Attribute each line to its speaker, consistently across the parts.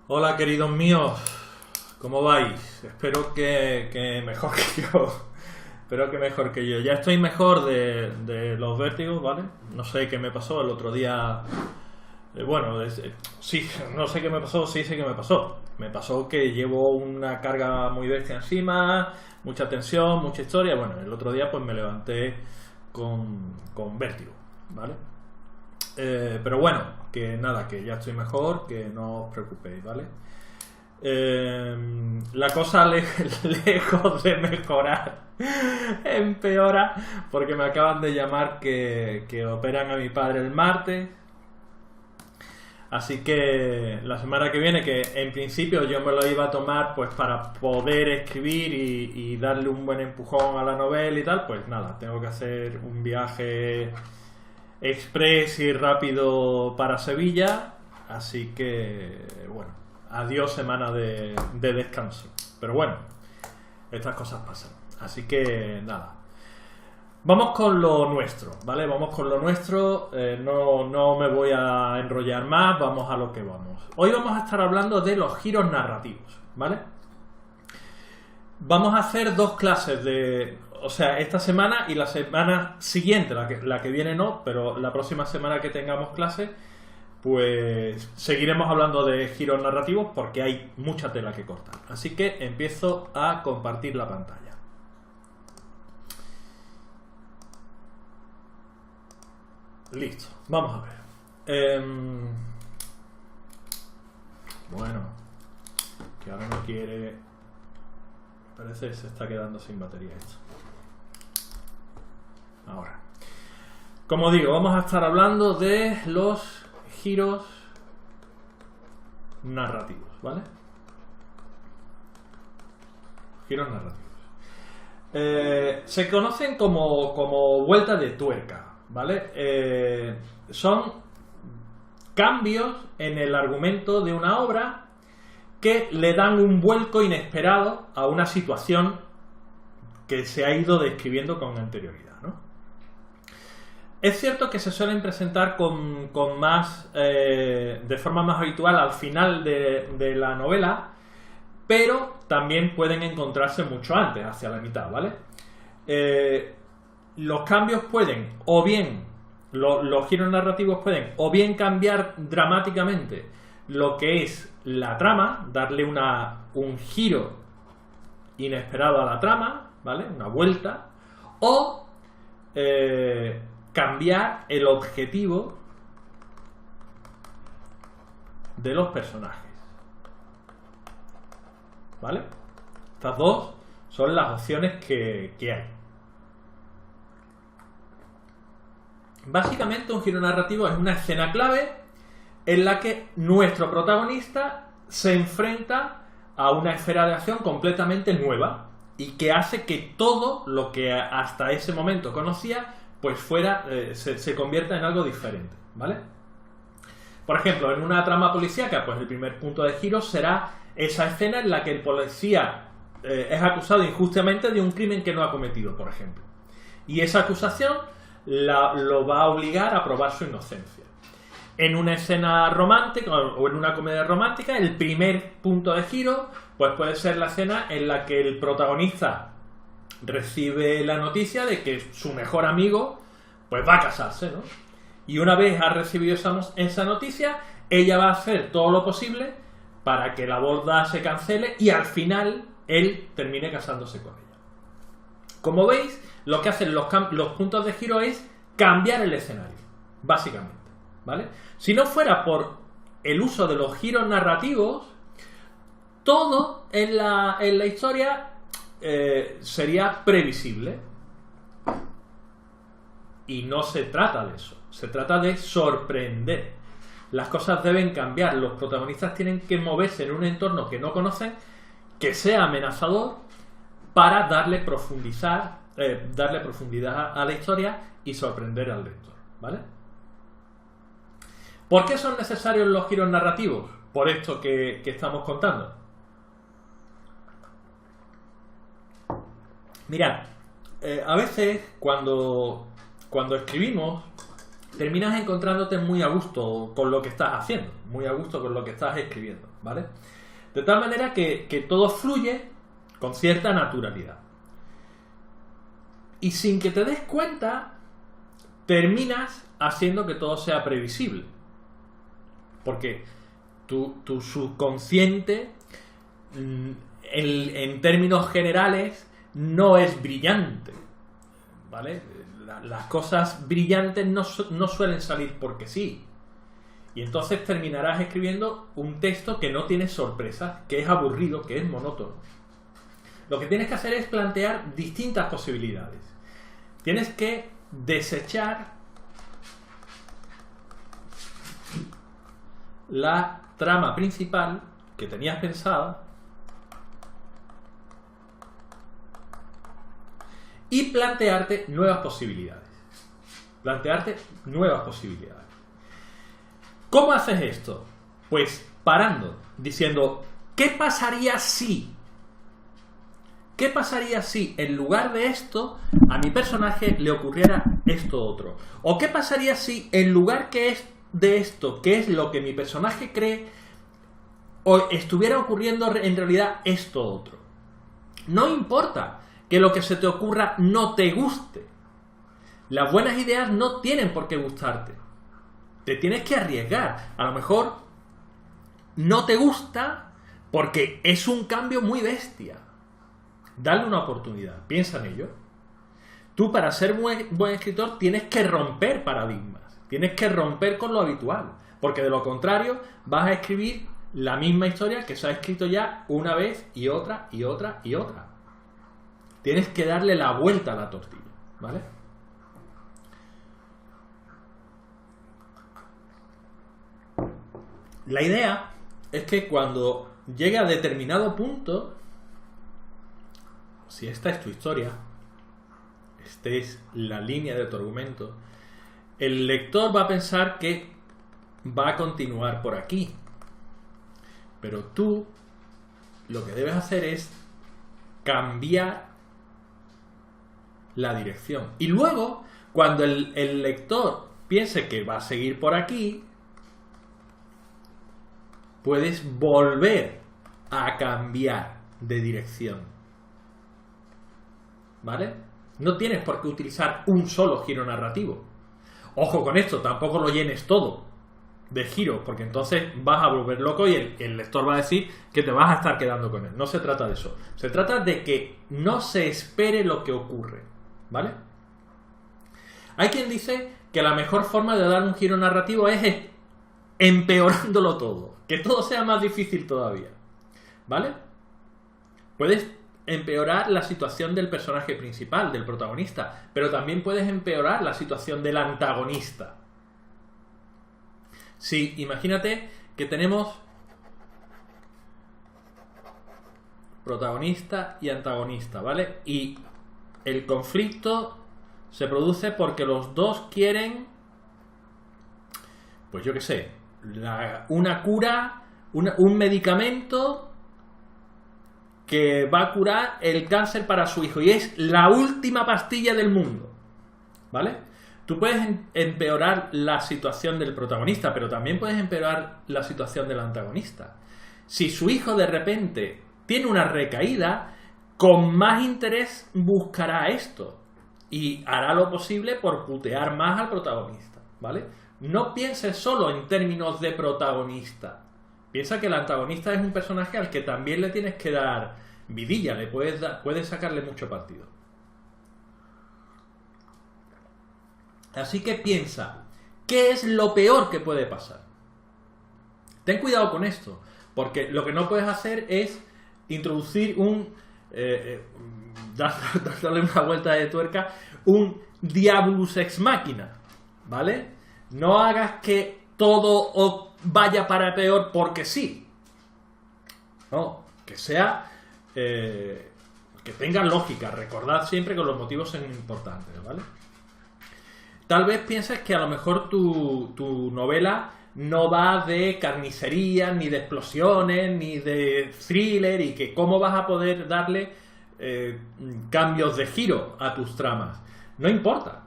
Speaker 1: Hola queridos míos, ¿cómo vais? Espero que mejor que yo. Espero que mejor que yo. Ya estoy mejor de los vértigos, ¿vale? No sé qué me pasó el otro día. Sí, no sé qué me pasó, sí sé qué me pasó. Me pasó que llevo una carga muy bestia encima, mucha tensión, mucha historia. Bueno, el otro día pues me levanté con vértigo, ¿vale? Pero bueno, que nada, que ya estoy mejor, que no os preocupéis, ¿vale? La cosa lejos de mejorar empeora porque me acaban de llamar que operan a mi padre el martes. Así que la semana que viene, que en principio yo me lo iba a tomar pues para poder escribir y darle un buen empujón a la novela y tal, pues nada, tengo que hacer un viaje express y rápido para Sevilla. Así que bueno, adiós semana de descanso. Pero bueno, estas cosas pasan. Así que nada. Vamos con lo nuestro, ¿vale? Vamos con lo nuestro. No me voy a enrollar más, vamos a lo que vamos. Hoy vamos a estar hablando de los giros narrativos, ¿vale? Vamos a hacer dos clases o sea, esta semana y la semana siguiente, la que viene no, pero la próxima semana que tengamos clase, pues seguiremos hablando de giros narrativos porque hay mucha tela que cortar. Así que empiezo a compartir la pantalla. Listo, vamos a ver. Bueno, que ahora no quiere. Parece que se está quedando sin batería esto. Ahora. Como digo, vamos a estar hablando de los giros narrativos, ¿vale? Giros narrativos. Se conocen como vuelta de tuerca, ¿vale? Son cambios en el argumento de una obra que le dan un vuelco inesperado a una situación que se ha ido describiendo con anterioridad, ¿no? Es cierto que se suelen presentar con más de forma más habitual al final de la novela, pero también pueden encontrarse mucho antes, hacia la mitad, ¿vale? Los cambios pueden, o bien, los giros narrativos pueden, o bien cambiar dramáticamente lo que es la trama, darle un giro inesperado a la trama, ¿vale? Una vuelta, o cambiar el objetivo de los personajes, ¿vale? Estas dos son las opciones que hay. Básicamente un giro narrativo es una escena clave en la que nuestro protagonista se enfrenta a una esfera de acción completamente nueva y que hace que todo lo que hasta ese momento conocía pues se convierta en algo diferente, ¿vale? Por ejemplo, en una trama policíaca, pues el primer punto de giro será esa escena en la que el policía es acusado injustamente de un crimen que no ha cometido, por ejemplo. Y esa acusación lo va a obligar a probar su inocencia. En una escena romántica o en una comedia romántica, el primer punto de giro pues puede ser la escena en la que el protagonista recibe la noticia de que su mejor amigo pues va a casarse, ¿no? Y una vez ha recibido esa noticia, ella va a hacer todo lo posible para que la boda se cancele y al final él termine casándose con ella. Como veis, lo que hacen los puntos de giro es cambiar el escenario, básicamente, ¿vale? Si no fuera por el uso de los giros narrativos, todo en la historia sería previsible. Y no se trata de eso, se trata de sorprender. Las cosas deben cambiar, los protagonistas tienen que moverse en un entorno que no conocen, que sea amenazador, para darle profundidad a la historia y sorprender al lector, ¿vale? ¿Por qué son necesarios los giros narrativos? Por esto que estamos contando. Mirad, a veces cuando escribimos terminas encontrándote muy a gusto con lo que estás haciendo, muy a gusto con lo que estás escribiendo, ¿vale? De tal manera que todo fluye con cierta naturalidad. Y sin que te des cuenta, terminas haciendo que todo sea previsible. Porque tu subconsciente, en términos generales, no es brillante, ¿vale? Las cosas brillantes no suelen salir porque sí. Y entonces terminarás escribiendo un texto que no tiene sorpresas, que es aburrido, que es monótono. Lo que tienes que hacer es plantear distintas posibilidades. Tienes que desechar la trama principal que tenías pensada y plantearte nuevas posibilidades. ¿Cómo haces esto? Pues parando, diciendo, ¿qué pasaría si? ¿Qué pasaría si en lugar de esto a mi personaje le ocurriera esto otro? ¿O qué pasaría si en lugar de esto, que es lo que mi personaje cree, o estuviera ocurriendo en realidad esto otro? No importa que lo que se te ocurra no te guste. Las buenas ideas no tienen por qué gustarte. Te tienes que arriesgar. A lo mejor no te gusta porque es un cambio muy bestia. Dale una oportunidad. Piensa en ello. Tú, para ser buen escritor, tienes que romper paradigmas. Tienes que romper con lo habitual. Porque de lo contrario vas a escribir la misma historia que se ha escrito ya una vez y otra y otra y otra. Tienes que darle la vuelta a la tortilla, ¿vale? La idea es que cuando llegue a determinado punto, si esta es tu historia, esta es la línea de tu argumento, el lector va a pensar que va a continuar por aquí. Pero tú lo que debes hacer es cambiar la dirección. Y luego, cuando el lector piense que va a seguir por aquí, puedes volver a cambiar de dirección. ¿Vale? No tienes por qué utilizar un solo giro narrativo. Ojo con esto, tampoco lo llenes todo de giros, porque entonces vas a volver loco y el lector va a decir que te vas a estar quedando con él. No se trata de eso. Se trata de que no se espere lo que ocurre. ¿Vale? Hay quien dice que la mejor forma de dar un giro narrativo es empeorándolo todo. Que todo sea más difícil todavía. ¿Vale? Puedes empeorar la situación del personaje principal, del protagonista, pero también puedes empeorar la situación del antagonista. Sí, imagínate que tenemos protagonista y antagonista, ¿vale? Y el conflicto se produce porque los dos quieren, pues yo qué sé, una cura, un medicamento que va a curar el cáncer para su hijo y es la última pastilla del mundo, ¿vale? Tú puedes empeorar la situación del protagonista, pero también puedes empeorar la situación del antagonista. Si su hijo de repente tiene una recaída, con más interés buscará esto y hará lo posible por putear más al protagonista, ¿vale? No pienses solo en términos de protagonista. Piensa que el antagonista es un personaje al que también le tienes que dar vidilla, puedes sacarle mucho partido. Así que piensa, ¿qué es lo peor que puede pasar? Ten cuidado con esto, porque lo que no puedes hacer es introducir dándole una vuelta de tuerca, un diabolus ex machina, ¿vale? No hagas que todo vaya para peor porque sí. No, que sea que tenga lógica. Recordad siempre que los motivos son importantes, ¿vale? Tal vez pienses que a lo mejor tu novela no va de carnicería, ni de explosiones, ni de thriller, y que cómo vas a poder darle cambios de giro a tus tramas. No importa.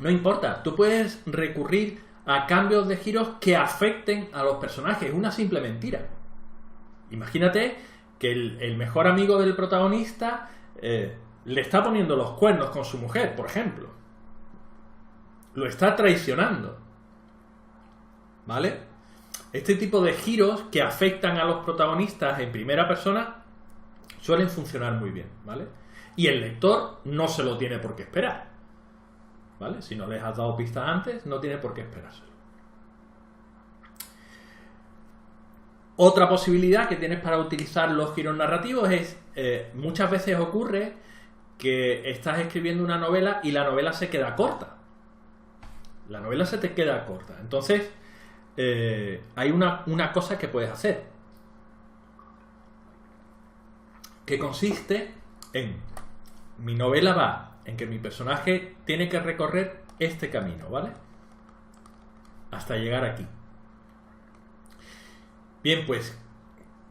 Speaker 1: No importa, tú puedes recurrir a cambios de giros que afecten a los personajes. Es una simple mentira. Imagínate que el mejor amigo del protagonista le está poniendo los cuernos con su mujer, por ejemplo. Lo está traicionando. ¿Vale? Este tipo de giros que afectan a los protagonistas en primera persona suelen funcionar muy bien, ¿vale? Y el lector no se lo tiene por qué esperar, ¿vale? Si no les has dado pistas antes, no tiene por qué esperárselo. Otra posibilidad que tienes para utilizar los giros narrativos es, muchas veces ocurre que estás escribiendo una novela y la novela se queda corta. La novela se te queda corta. Entonces, hay una cosa que puedes hacer, que consiste en: mi novela va en que mi personaje tiene que recorrer este camino, ¿vale? Hasta llegar aquí. Bien, pues,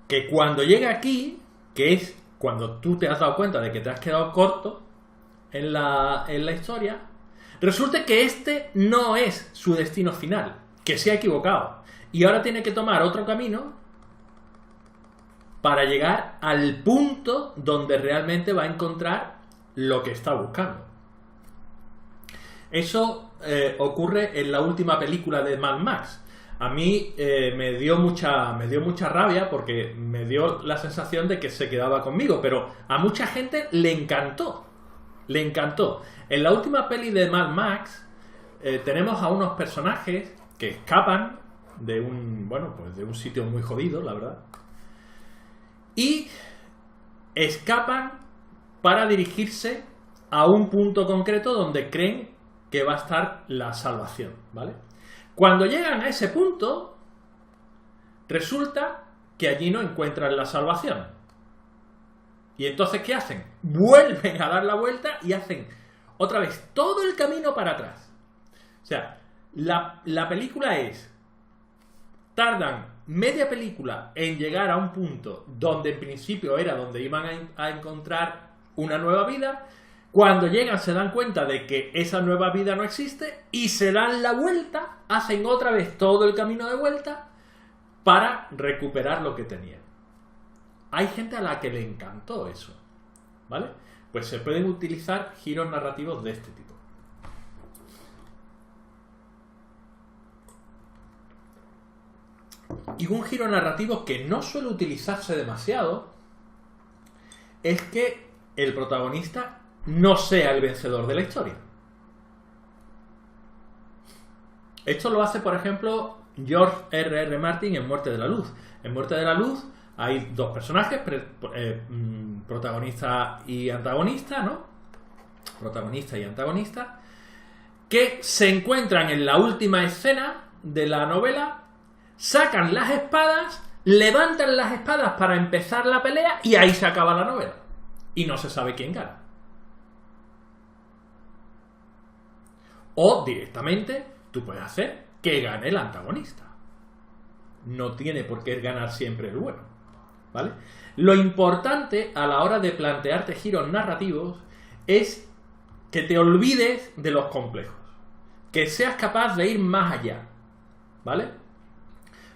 Speaker 1: que cuando llegue aquí, que es cuando tú te has dado cuenta de que te has quedado corto en la historia, resulta que este no es su destino final, que se ha equivocado. Y ahora tiene que tomar otro camino para llegar al punto donde realmente va a encontrar lo que está buscando. Eso ocurre en la última película de Mad Max. A mí me dio mucha rabia porque me dio la sensación de que se quedaba conmigo, pero a mucha gente le encantó. Le encantó. En la última peli de Mad Max tenemos a unos personajes que escapan de un sitio muy jodido, la verdad. Y escapan para dirigirse a un punto concreto donde creen que va a estar la salvación, ¿vale? Cuando llegan a ese punto, resulta que allí no encuentran la salvación. Y entonces, ¿qué hacen? Vuelven a dar la vuelta y hacen otra vez todo el camino para atrás. O sea, la película tardan media película en llegar a un punto donde en principio era donde iban a encontrar una nueva vida. Cuando llegan se dan cuenta de que esa nueva vida no existe y se dan la vuelta, hacen otra vez todo el camino de vuelta para recuperar lo que tenían. Hay gente a la que le encantó eso, ¿vale? Pues se pueden utilizar giros narrativos de este tipo. Y un giro narrativo que no suele utilizarse demasiado es que el protagonista no sea el vencedor de la historia. Esto lo hace, por ejemplo, George R.R. Martin en Muerte de la Luz. En Muerte de la Luz hay dos personajes, protagonista y antagonista, ¿no? Protagonista y antagonista, que se encuentran en la última escena de la novela, sacan las espadas, levantan las espadas para empezar la pelea y ahí se acaba la novela. Y no se sabe quién gana. O directamente tú puedes hacer que gane el antagonista. No tiene por qué ganar siempre el bueno, ¿vale? Lo importante a la hora de plantearte giros narrativos es que te olvides de los complejos, que seas capaz de ir más allá, ¿vale?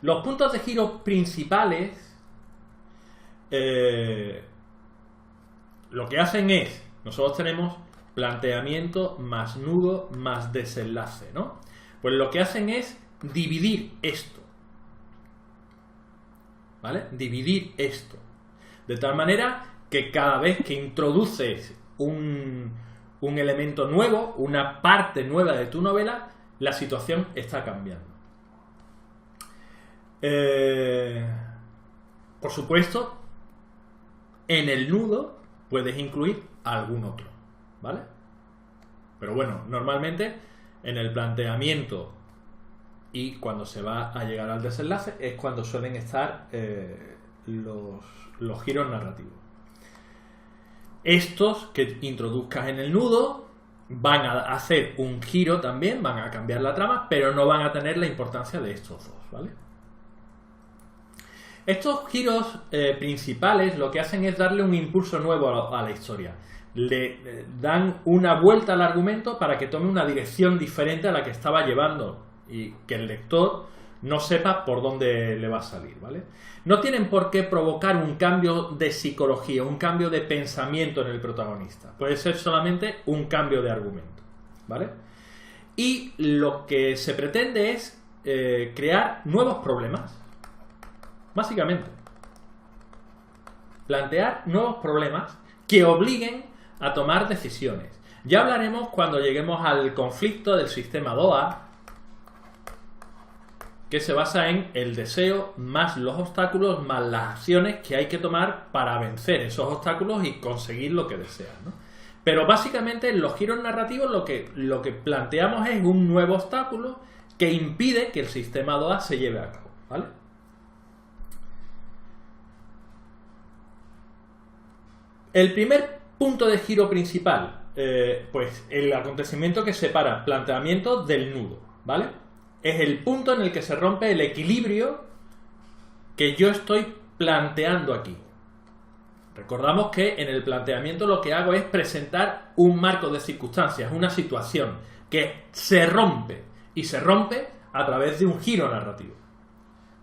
Speaker 1: Los puntos de giro principales lo que hacen es, nosotros tenemos planteamiento más nudo más desenlace, ¿no? Pues lo que hacen es dividir esto, ¿vale? Dividir esto. De tal manera que cada vez que introduces un elemento nuevo, una parte nueva de tu novela, la situación está cambiando. Por supuesto, en el nudo puedes incluir algún otro, ¿vale? Pero bueno, normalmente en el planteamiento y cuando se va a llegar al desenlace es cuando suelen estar los giros narrativos. Estos que introduzcas en el nudo van a hacer un giro también, van a cambiar la trama, pero no van a tener la importancia de estos dos, ¿vale? Estos giros principales lo que hacen es darle un impulso nuevo a la historia. le dan una vuelta al argumento para que tome una dirección diferente a la que estaba llevando y que el lector no sepa por dónde le va a salir, ¿vale? No tienen por qué provocar un cambio de psicología, un cambio de pensamiento en el protagonista. Puede ser solamente un cambio de argumento, ¿vale? Y lo que se pretende es crear nuevos problemas, básicamente. Plantear nuevos problemas que obliguen a tomar decisiones. Ya hablaremos cuando lleguemos al conflicto del sistema DOA, que se basa en el deseo más los obstáculos más las acciones que hay que tomar para vencer esos obstáculos y conseguir lo que deseas, ¿no? Pero básicamente en los giros narrativos lo que planteamos es un nuevo obstáculo que impide que el sistema DOA se lleve a cabo, ¿vale? El primer punto de giro principal, pues el acontecimiento que separa planteamiento del nudo, ¿vale? Es el punto en el que se rompe el equilibrio que yo estoy planteando aquí. Recordamos que en el planteamiento lo que hago es presentar un marco de circunstancias, una situación que se rompe, y se rompe a través de un giro narrativo,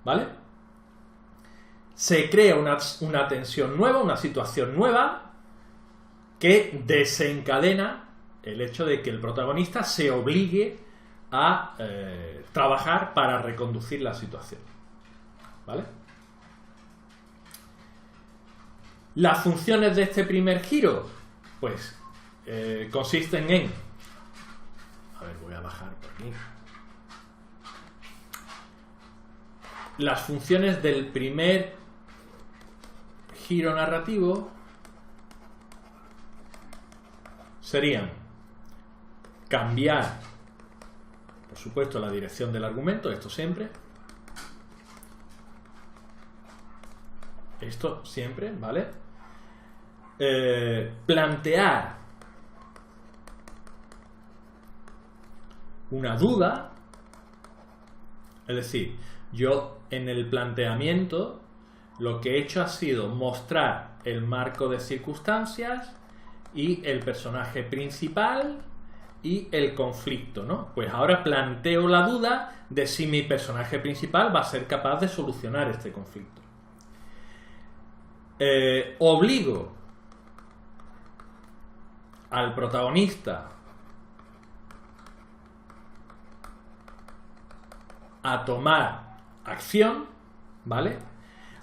Speaker 1: ¿vale? Se crea una tensión nueva, una situación nueva que desencadena el hecho de que el protagonista se obligue a trabajar para reconducir la situación, ¿vale? Las funciones de este primer giro, pues, consisten en... A ver, voy a bajar por aquí. Las funciones del primer giro narrativo serían cambiar, por supuesto, la dirección del argumento, esto siempre, ¿vale? Plantear una duda, es decir, yo en el planteamiento lo que he hecho ha sido mostrar el marco de circunstancias y el personaje principal y el conflicto, ¿no? Pues ahora planteo la duda de si mi personaje principal va a ser capaz de solucionar este conflicto. Obligo al protagonista a tomar acción, ¿vale?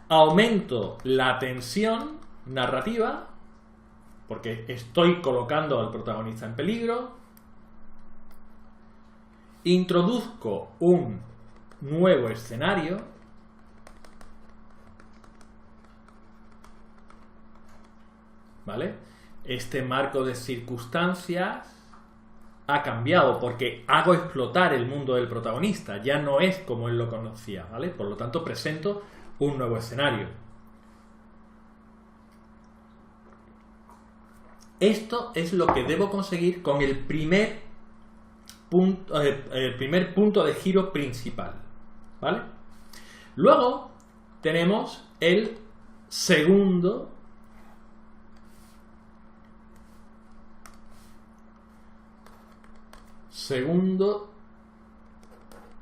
Speaker 1: Aumento la tensión narrativa porque estoy colocando al protagonista en peligro. Introduzco un nuevo escenario, ¿vale? Este marco de circunstancias ha cambiado porque hago explotar el mundo del protagonista, ya no es como él lo conocía, ¿vale? Por lo tanto, presento un nuevo escenario. Esto es lo que debo conseguir con el primer punto de giro principal, ¿vale? Luego tenemos el segundo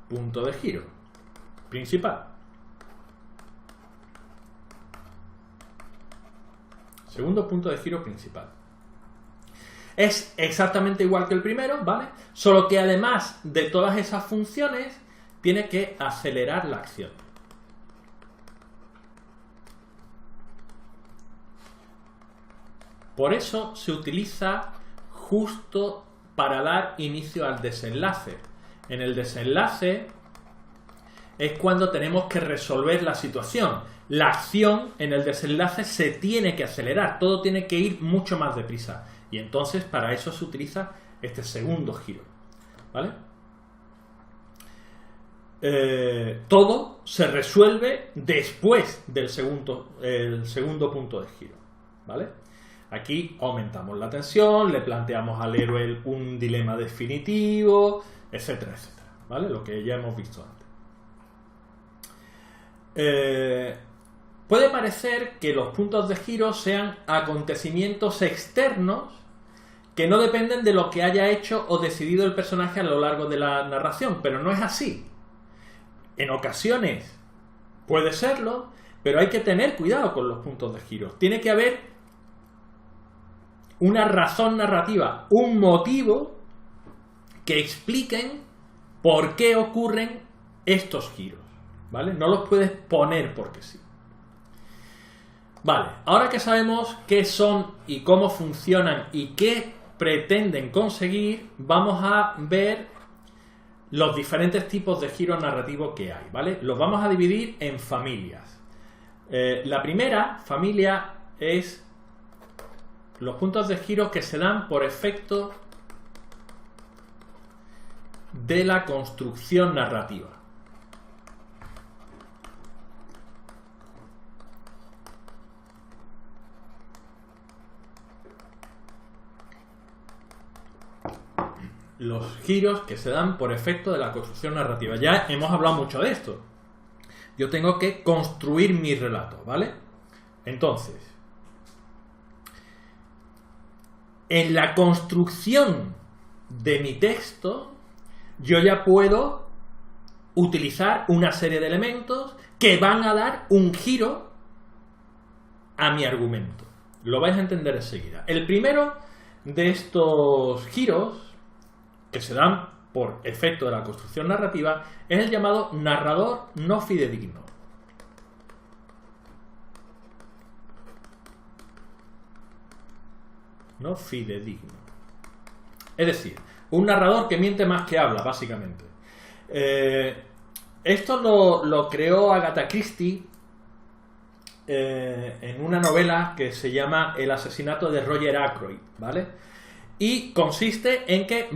Speaker 1: punto de giro principal. Segundo punto de giro principal. Es exactamente igual que el primero, ¿vale? Solo que además de todas esas funciones, tiene que acelerar la acción. Por eso se utiliza justo para dar inicio al desenlace. En el desenlace es cuando tenemos que resolver la situación. La acción en el desenlace se tiene que acelerar, todo tiene que ir mucho más deprisa. Y entonces para eso se utiliza este segundo giro, ¿vale? Todo se resuelve después del segundo punto de giro, ¿vale? Aquí aumentamos la tensión, le planteamos al héroe un dilema definitivo, etcétera, etcétera, ¿vale? Lo que ya hemos visto antes. puede parecer que los puntos de giro sean acontecimientos externos que no dependen de lo que haya hecho o decidido el personaje a lo largo de la narración, pero no es así. En ocasiones puede serlo, pero hay que tener cuidado con los puntos de giro. Tiene que haber una razón narrativa, un motivo que expliquen por qué ocurren estos giros, ¿vale? No los puedes poner porque sí. Vale, ahora que sabemos qué son y cómo funcionan y qué pretenden conseguir, vamos a ver los diferentes tipos de giros narrativos que hay, ¿vale? Los vamos a dividir en familias. La primera familia es los puntos de giro que se dan por efecto de la construcción narrativa. Los giros que se dan por efecto de la construcción narrativa. Ya hemos hablado mucho de esto. Yo tengo que construir mi relato, ¿vale? Entonces, en la construcción de mi texto, yo ya puedo utilizar una serie de elementos que van a dar un giro a mi argumento. Lo vais a entender enseguida. El primero de estos giros que se dan por efecto de la construcción narrativa es el llamado narrador no fidedigno. No fidedigno. Es decir, un narrador que miente más que habla, básicamente. Esto lo creó Agatha Christie en una novela que se llama El asesinato de Roger Ackroyd, ¿vale? Y consiste en que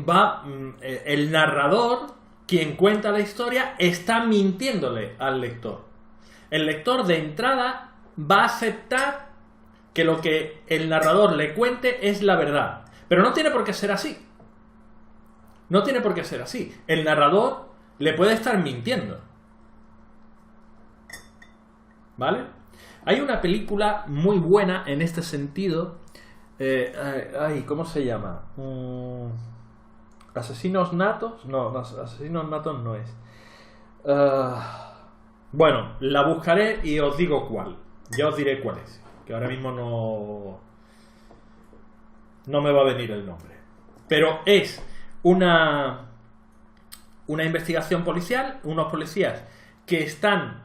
Speaker 1: el narrador, quien cuenta la historia, está mintiéndole al lector. El lector de entrada va a aceptar que lo que el narrador le cuente es la verdad. Pero no tiene por qué ser así. No tiene por qué ser así. El narrador le puede estar mintiendo. ¿Vale? Hay una película muy buena en este sentido. ¿Cómo se llama? ¿Asesinos natos? No, asesinos natos no es. Bueno, la buscaré y os digo cuál. Ya os diré cuál es. Que ahora mismo no me va a venir el nombre. Pero es una investigación policial, unos policías que están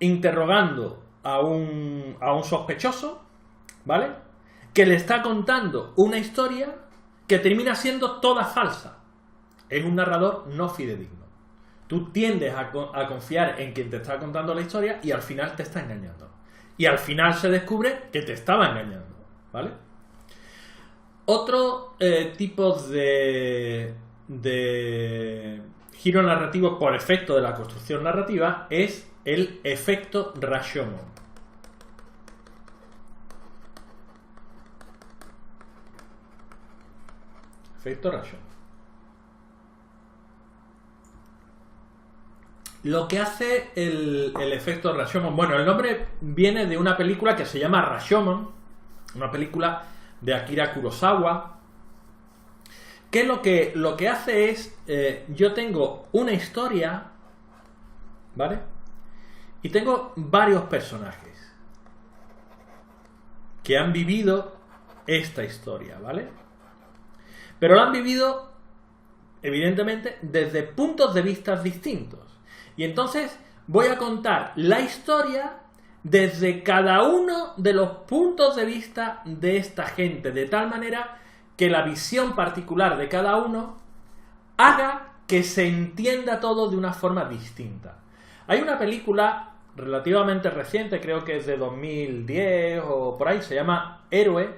Speaker 1: interrogando a un sospechoso, ¿vale? Que le está contando una historia que termina siendo toda falsa. Es un narrador no fidedigno. Tú tiendes a confiar en quien te está contando la historia y al final te está engañando. Y al final se descubre que te estaba engañando, ¿vale? Otro tipo de giro narrativo por efecto de la construcción narrativa es el efecto Rashomon. Efecto Rashomon. Lo que hace el efecto Rashomon, bueno, el nombre viene de una película que se llama Rashomon, una película de Akira Kurosawa, que lo que hace es, yo tengo una historia, ¿vale? Y tengo varios personajes que han vivido esta historia, ¿vale? Pero lo han vivido, evidentemente, desde puntos de vista distintos. Y entonces voy a contar la historia desde cada uno de los puntos de vista de esta gente, de tal manera que la visión particular de cada uno haga que se entienda todo de una forma distinta. Hay una película relativamente reciente, creo que es de 2010 o por ahí, se llama Héroe,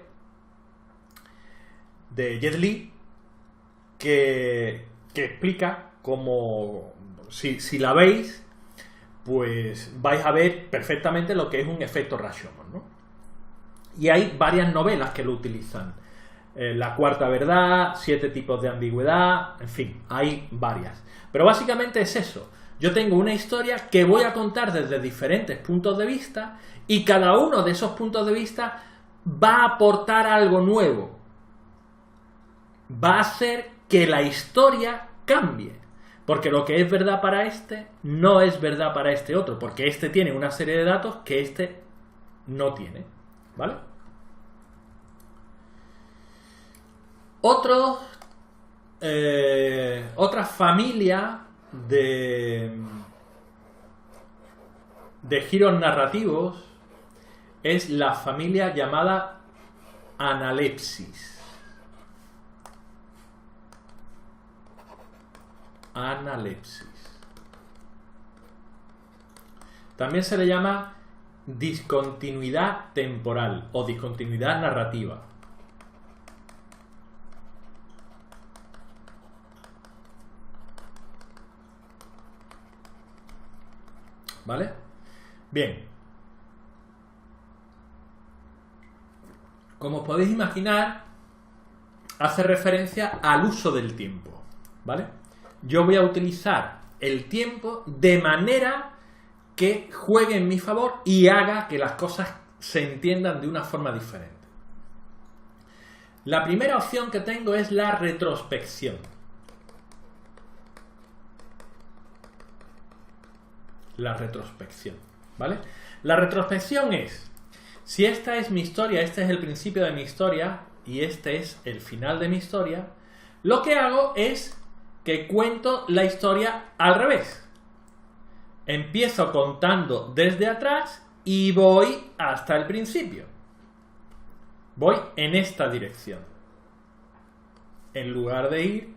Speaker 1: de Jet Li, que explica cómo, si la veis, pues vais a ver perfectamente lo que es un efecto Rashomon, ¿no? Y hay varias novelas que lo utilizan. La cuarta verdad, 7 tipos de ambigüedad, en fin, hay varias. Pero básicamente es eso. Yo tengo una historia que voy a contar desde diferentes puntos de vista y cada uno de esos puntos de vista va a aportar algo nuevo. Va a hacer que la historia cambie. Porque lo que es verdad para este no es verdad para este otro. Porque este tiene una serie de datos que este no tiene. ¿Vale? Otra familia de giros narrativos es la familia llamada analepsis. Analepsis. También se le llama discontinuidad temporal o discontinuidad narrativa. ¿Vale? Bien. Como podéis imaginar, hace referencia al uso del tiempo. ¿Vale? Yo voy a utilizar el tiempo de manera que juegue en mi favor y haga que las cosas se entiendan de una forma diferente. La primera opción que tengo es la retrospección. La retrospección, ¿vale? La retrospección es, si esta es mi historia, este es el principio de mi historia y este es el final de mi historia, lo que hago es que cuento la historia al revés. Empiezo contando desde atrás y voy hasta el principio. Voy en esta dirección. En lugar de ir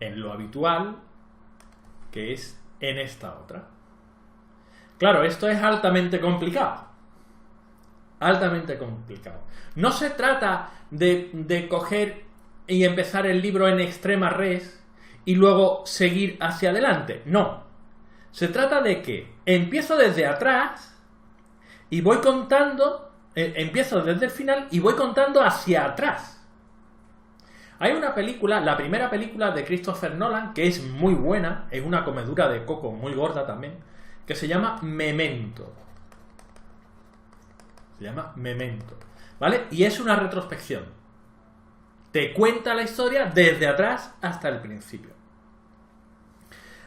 Speaker 1: en lo habitual, que es en esta otra. Claro, esto es altamente complicado. Altamente complicado. No se trata de coger y empezar el libro en extrema res y luego seguir hacia adelante. No. Se trata de que empiezo desde atrás y voy contando, empiezo desde el final y voy contando hacia atrás. Hay una película, la primera película de Christopher Nolan, que es muy buena, es una comedura de coco muy gorda también, que se llama Memento. Se llama Memento, ¿vale? Y es una retrospección. Te cuenta la historia desde atrás hasta el principio.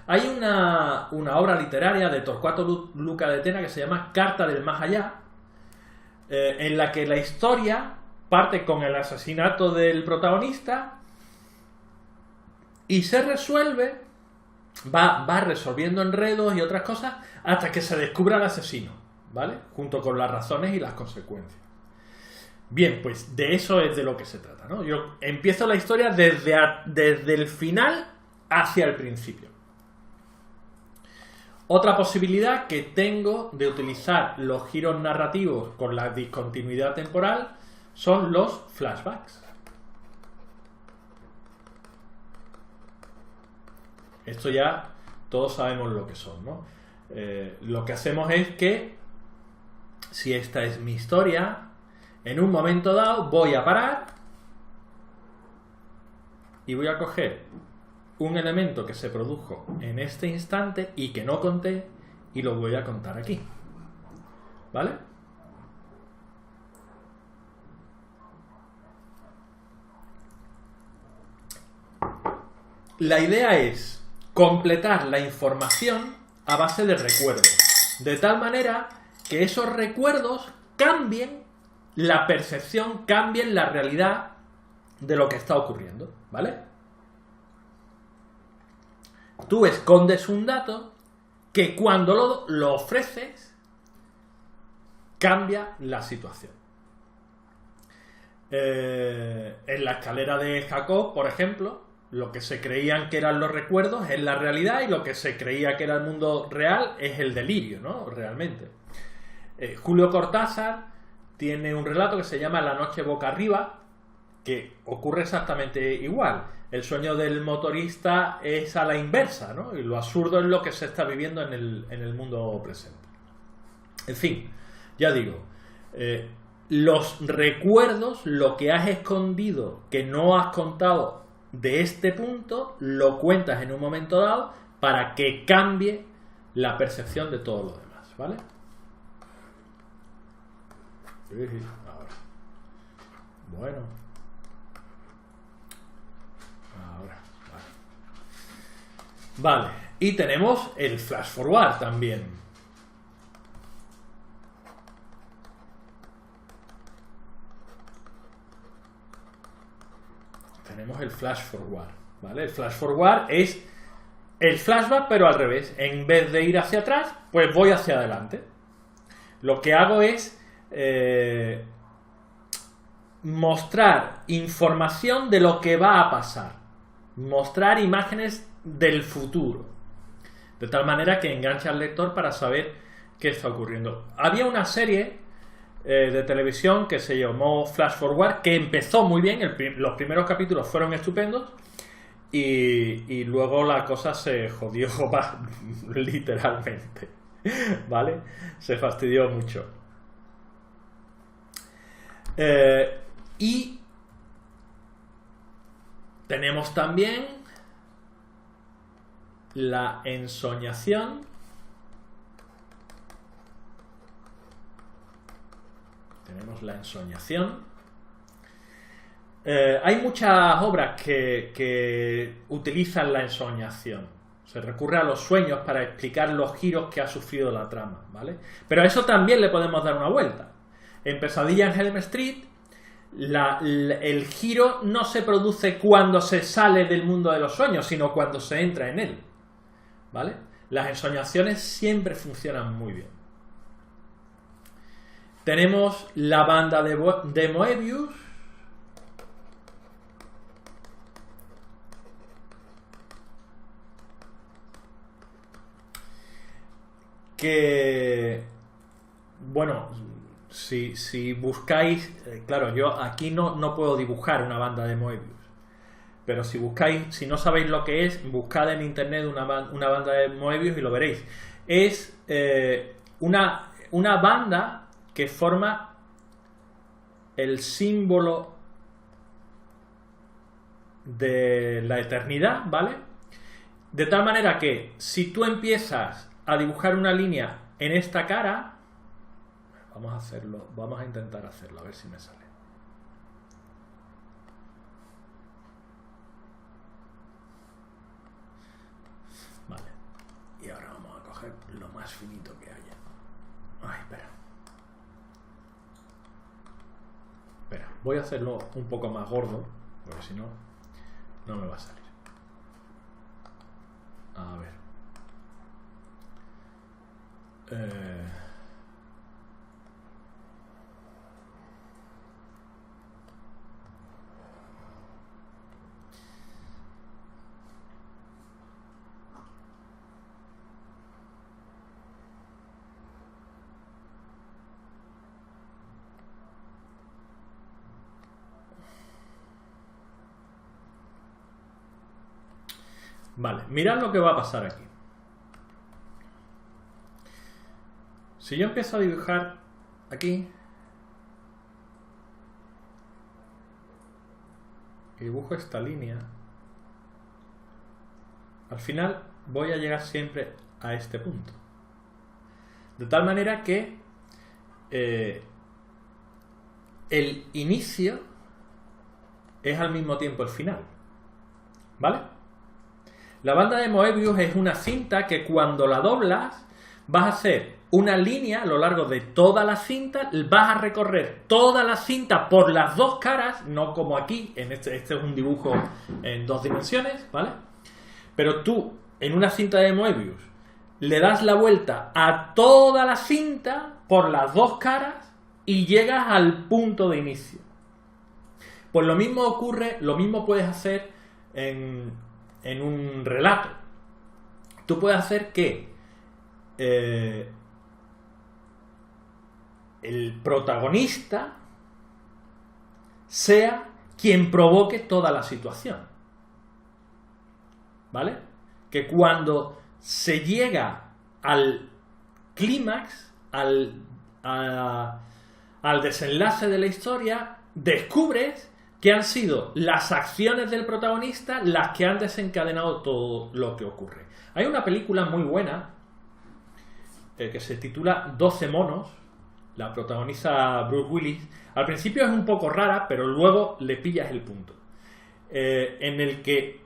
Speaker 1: Hay una obra literaria de Torquato Luca de Tena que se llama Carta del Más Allá, en la que la historia parte con el asesinato del protagonista y se resuelve, va resolviendo enredos y otras cosas hasta que se descubra el asesino, ¿vale? Junto con las razones y las consecuencias. Bien, pues de eso es de lo que se trata, ¿no? Yo empiezo la historia desde el final hacia el principio. Otra posibilidad que tengo de utilizar los giros narrativos con la discontinuidad temporal son los flashbacks. Esto ya todos sabemos lo que son, ¿no? Lo que hacemos es que, si esta es mi historia, en un momento dado voy a parar y voy a coger un elemento que se produjo en este instante y que no conté y lo voy a contar aquí. ¿Vale? La idea es completar la información a base de recuerdos, de tal manera que esos recuerdos cambien la percepción, cambien la realidad de lo que está ocurriendo, ¿vale? Tú escondes un dato que cuando lo ofreces cambia la situación. En la escalera de Jacob, por ejemplo, lo que se creían que eran los recuerdos es la realidad y lo que se creía que era el mundo real es el delirio, ¿no? Realmente. Julio Cortázar tiene un relato que se llama La noche boca arriba, que ocurre exactamente igual. El sueño del motorista es a la inversa, ¿no? Y lo absurdo es lo que se está viviendo en el mundo presente. En fin, ya digo, los recuerdos, lo que has escondido, que no has contado de este punto, lo cuentas en un momento dado para que cambie la percepción de todo lo demás, ¿vale? Ahora. Bueno. Ahora, vale. Y tenemos el flash forward también. Tenemos el flash forward, ¿vale? El flash forward es el flashback, pero al revés. En vez de ir hacia atrás, pues voy hacia adelante. Lo que hago es mostrar información de lo que va a pasar. Mostrar imágenes del futuro. De tal manera que engancha al lector para saber qué está ocurriendo. Había una serie de televisión que se llamó Flash Forward, que empezó muy bien. Los primeros capítulos fueron estupendos. Y luego la cosa se jodió literalmente, ¿vale? Se fastidió mucho. Y tenemos también la ensoñación. Tenemos la ensoñación. Hay muchas obras que utilizan la ensoñación. Se recurre a los sueños para explicar los giros que ha sufrido la trama, ¿vale? Pero a eso también le podemos dar una vuelta. En Pesadilla en Elm Street, el giro no se produce cuando se sale del mundo de los sueños, sino cuando se entra en él, ¿vale? Las ensoñaciones siempre funcionan muy bien. Tenemos la banda de Moebius. Que, bueno, si buscáis, claro, yo aquí no puedo dibujar una banda de Moebius, pero si buscáis, si no sabéis lo que es, buscad en internet una banda de Moebius y lo veréis. Es una banda que forma el símbolo de la eternidad, ¿vale? De tal manera que si tú empiezas a dibujar una línea en esta cara, vamos a hacerlo, vamos a intentar hacerlo, a ver si me sale. Vale, y ahora vamos a coger lo más finito que haya. Ay, espera, voy a hacerlo un poco más gordo, porque si no, no me va a salir. A ver. Vale, mirad lo que va a pasar aquí. Si yo empiezo a dibujar aquí y dibujo esta línea, al final voy a llegar siempre a este punto. De tal manera que el inicio es al mismo tiempo el final. ¿Vale? La banda de Moebius es una cinta que cuando la doblas vas a hacer una línea a lo largo de toda la cinta, vas a recorrer toda la cinta por las dos caras, no como aquí, este es un dibujo en 2 dimensiones, ¿vale? Pero tú, en una cinta de Moebius, le das la vuelta a toda la cinta por las dos caras y llegas al punto de inicio. Pues lo mismo ocurre, lo mismo puedes hacer en un relato. Tú puedes hacer que el protagonista sea quien provoque toda la situación, ¿vale? Que cuando se llega al clímax, al desenlace de la historia, descubres que han sido las acciones del protagonista las que han desencadenado todo lo que ocurre. Hay una película muy buena que se titula 12 monos, la protagoniza Bruce Willis. Al principio es un poco rara, pero luego le pillas el punto. En el que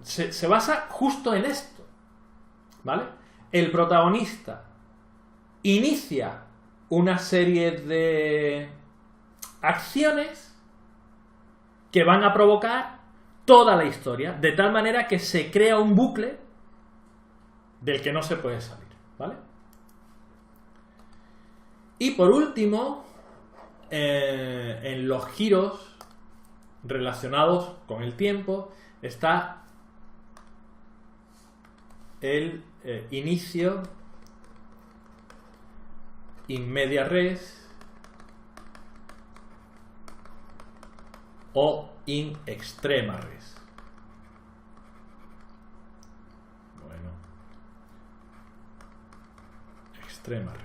Speaker 1: se basa justo en esto, ¿vale? El protagonista inicia una serie de acciones que van a provocar toda la historia, de tal manera que se crea un bucle del que no se puede salir, ¿vale? Y por último, en los giros relacionados con el tiempo está el inicio in media res o in extrema res. Bueno, extrema res.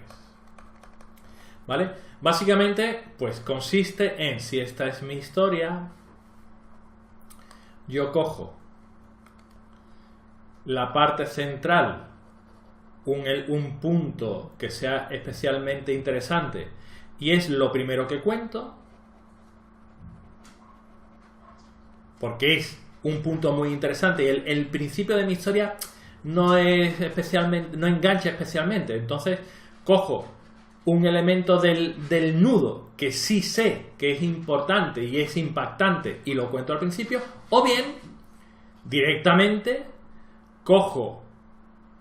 Speaker 1: ¿Vale? Básicamente, pues consiste en, si esta es mi historia, yo cojo la parte central, un punto que sea especialmente interesante y es lo primero que cuento, porque es un punto muy interesante y el principio de mi historia no engancha especialmente. Entonces cojo un elemento del nudo que sí sé que es importante y es impactante y lo cuento al principio, o bien directamente cojo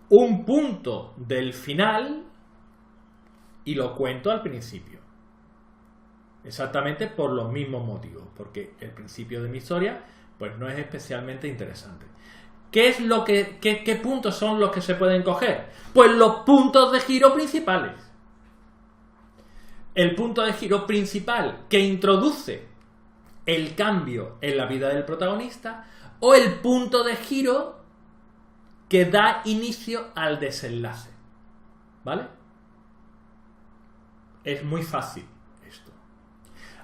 Speaker 1: un punto del final y lo cuento al principio. Exactamente por los mismos motivos, porque el principio de mi historia pues no es especialmente interesante. ¿Qué puntos son los que se pueden coger? Pues los puntos de giro principales. El punto de giro principal que introduce el cambio en la vida del protagonista, o el punto de giro que da inicio al desenlace. ¿Vale? Es muy fácil esto.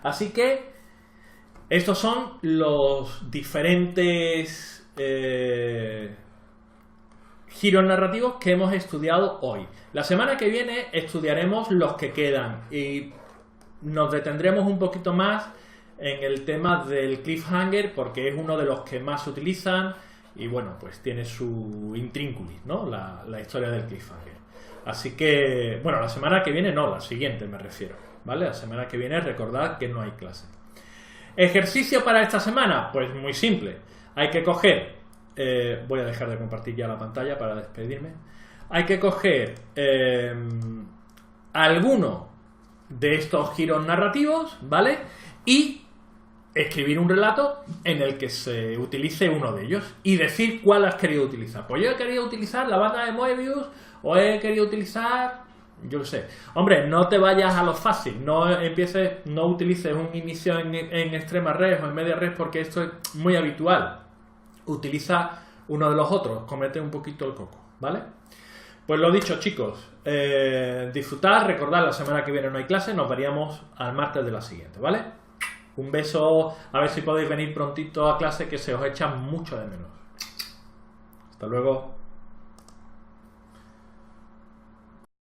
Speaker 1: Así que estos son los diferentes giros narrativos que hemos estudiado hoy. La semana que viene estudiaremos los que quedan y nos detendremos un poquito más en el tema del cliffhanger, porque es uno de los que más se utilizan y bueno, pues tiene su intrínculis, ¿no? La historia del cliffhanger. Así que, bueno, la semana que viene no, la siguiente me refiero, ¿vale? La semana que viene recordad que no hay clase. ¿Ejercicio para esta semana? Pues muy simple. Hay que coger, voy a dejar de compartir ya la pantalla para despedirme. Hay que coger alguno de estos giros narrativos, ¿vale? Y escribir un relato en el que se utilice uno de ellos y decir cuál has querido utilizar. Pues yo he querido utilizar la banda de Moebius, o he querido utilizar, yo qué sé. Hombre, no te vayas a lo fácil, no utilices un inicio en extrema res o en media res, porque esto es muy habitual. Utiliza uno de los otros, comete un poquito el coco, ¿vale? Pues lo dicho, chicos, disfrutad, recordad, la semana que viene no hay clase, nos veríamos al martes de la siguiente, ¿vale? Un beso, a ver si podéis venir prontito a clase, que se os echa mucho de menos. Hasta luego.